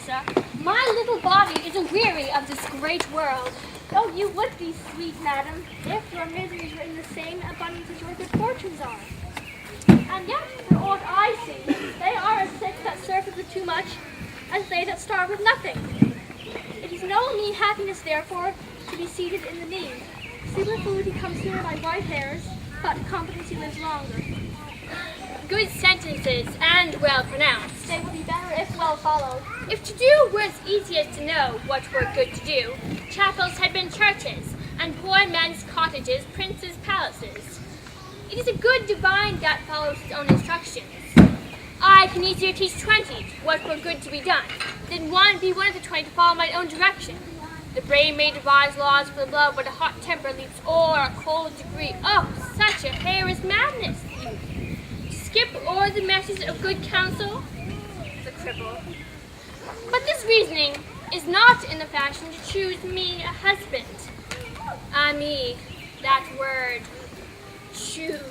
Portia. My little body is weary of this great world. Oh, you would be sweet, madam, if your miseries were in the same abundance as your good fortunes are. And yet, for aught I see, they are as sick that surfeit with too much, as they that starve with nothing. It is no mean happiness, therefore, to be seated in the need. Superfluity comes here by white hairs, but competency lives longer. Good sentences, and well pronounced. They will be better if well followed. If to do were as easiest to know what were good to do, chapels had been churches, and poor men's cottages princes' palaces. It is a good divine that follows his own instructions. I can easier teach 20 what were good to be done, than be one of the 20 to follow my own direction. The brain may devise laws for love, but a hot temper leaps o'er a cold degree. Oh, such a hair is madness, youth. To skip o'er the message of good counsel, the cripple. But this reasoning is not in the fashion to choose me a husband. Me, that word, choose.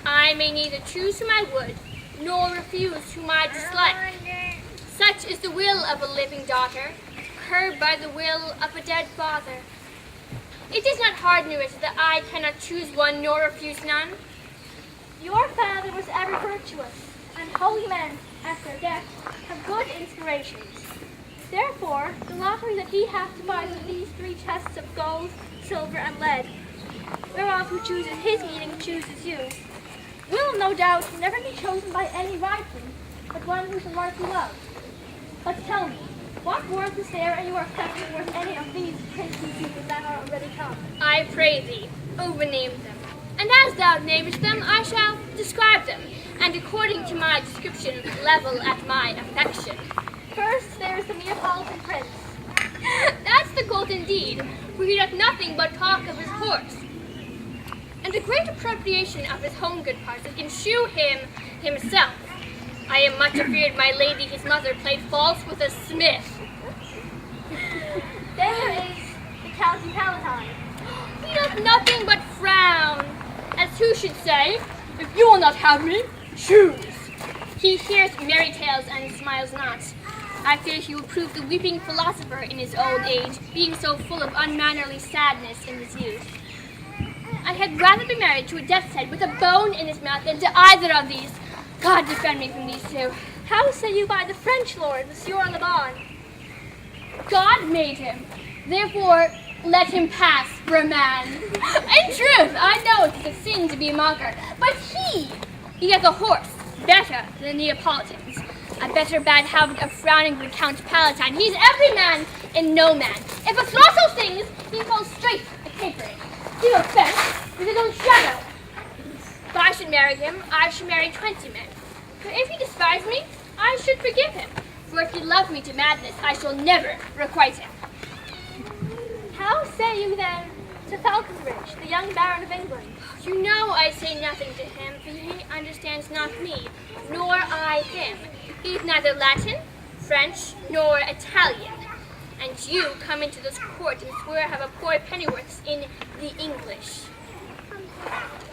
I may neither choose whom I would, nor refuse whom I dislike. Such is the will of a living daughter, curbed by the will of a dead father. It is not hard, Nerissa, that I cannot choose one nor refuse none. Your father was ever virtuous, and holy men, after death, have good inspirations. Therefore, the lottery that he hath devised with these 3 chests of gold, silver, and lead, whereof who chooses his meaning chooses you, will, no doubt, never be chosen by any rightly, but one who shall rightly love. But tell me, what worth is there in your affection worth any of these princely people that are already come? I pray thee, overname them. And as thou namest them, I shall describe them, and according to my description, level at my affection. First, there is the Neapolitan prince. That's the gold indeed, for he doth nothing but talk of his horse, and a great appropriation of his home good parts that can shew him himself. I am much afeard my lady his mother played false with a smith. Then there is the County Palatine. He doth nothing but frown, as who should say, if you will not have me, choose. He hears merry tales and smiles not. I fear he will prove the weeping philosopher in his old age, being so full of unmannerly sadness in his youth. I had rather be married to a death's head with a bone in his mouth than to either of these. God defend me from these two. How say you by the French lord, Monsieur Le Bon? God made him, therefore let him pass for a man. In truth, I know it is a sin to be a mocker, but he has a horse better than the Neapolitans, a better bad habit of frowning than Count Palatine. He's every man and no man. If a throstle sings, he falls straight at capering. He looks best with his own shadow. If I should marry him, I should marry 20 men. For if he despise me, I should forgive him. For if he love me to madness, I shall never requite him. How say you then to Falconbridge, the young Baron of England? You know I say nothing to him, for he understands not me, nor I him. He is neither Latin, French, nor Italian. And you come into this court and swear I have a poor pennyworth in the English.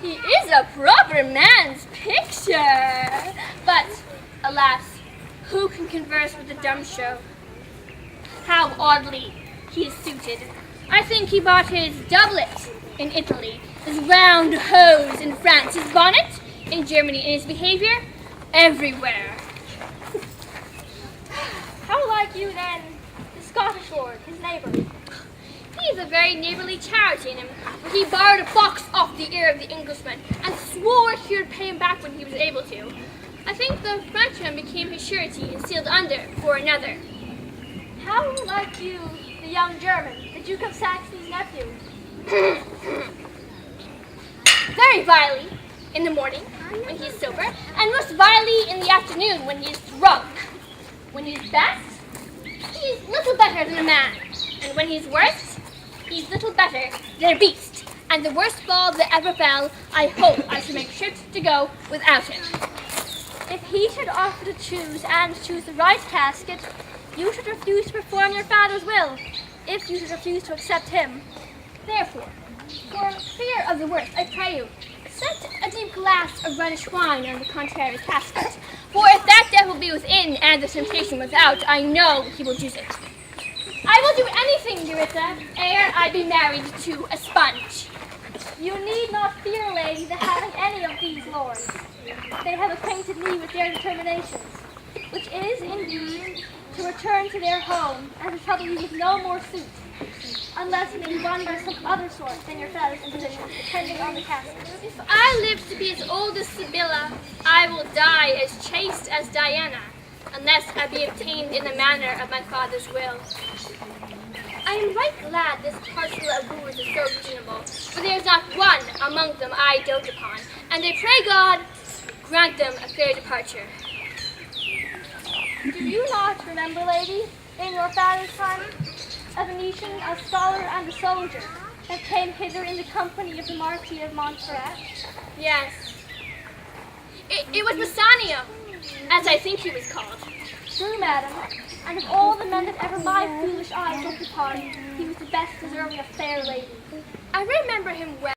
He is a proper man's picture. But, alas, who can converse with a dumb show? How oddly he is suited. I think he bought his doublet in Italy, his round hose in France, his bonnet in Germany, and his behavior everywhere. How like you then the Scottish lord, his neighbor? He is a very neighborly charity in him, for he borrowed a box off the ear of the Englishman and swore he would pay him back when he was able to. I think the Frenchman became his surety and sealed under for another. How like you the young German, the Duke of Saxony's nephew? Very vilely in the morning when he is sober, and most vilely in the afternoon when he is drunk. When he is best, he is little better than a man, and when he is worst, he is little better than a beast. And the worst ball that ever fell, I hope I shall make shift to go without him. If he should offer to choose and choose the right casket, you should refuse to perform your father's will, if you should refuse to accept him. Therefore, for fear of the worst, I pray you, set a deep glass of Rhenish wine on the contrary casket, For if that devil be within and the temptation without, I know he will use it. I will do anything, Eureka, ere I be married to a sponge. You need not fear, lady, the having any of these lords. They have acquainted me with their determinations, which is, indeed, to return to their home and to trouble you with no more suit, unless it be one by some other sort than your father's imposition, depending on the castle. If I live to be as old as Sibylla, I will die as chaste as Diana, unless I be obtained in the manner of my father's will. I am right glad this parcel of wooers is so reasonable, for there is not one among them I dote upon, and I pray God grant them a fair departure. Do you not remember, lady, in your father's time, a Venetian, a scholar, and a soldier that came hither in the company of the Marquis of Montferrat? Yes. It was Bassanio, as I think he was called. True, madam, and of all the men that ever my foolish eyes looked upon, he was the best deserving a fair lady. I remember him well.